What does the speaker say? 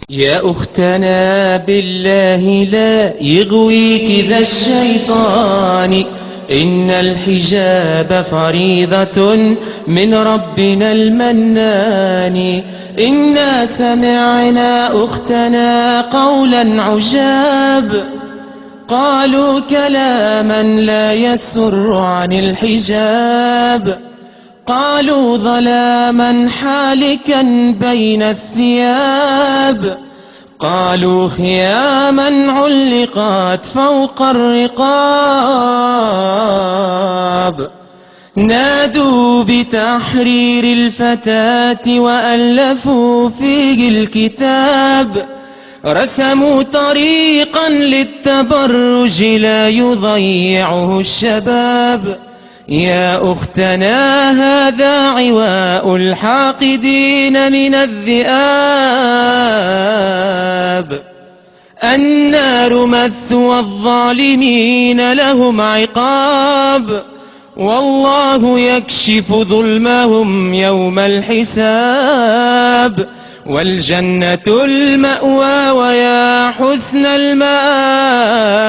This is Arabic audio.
يا أختنا بالله لا يغويك ذا الشيطان، إن الحجاب فريضة من ربنا المنان. إنا سمعنا أختنا قولا عجاب، قالوا كلاما لا يسر عن الحجاب، قالوا ظلاما حالكا بين الثياب، قالوا خياما علقت فوق الرقاب، نادوا بتحرير الفتاة وألفوا فيه الكتاب، رسموا طريقا للتبرج لا يضيعه الشباب. يا أختنا هذا عواء الحاقدين من الذئاب، النار مثوى الظالمين لهم عقاب، والله يكشف ظلمهم يوم الحساب، والجنة المأوى ويا حسن المآب.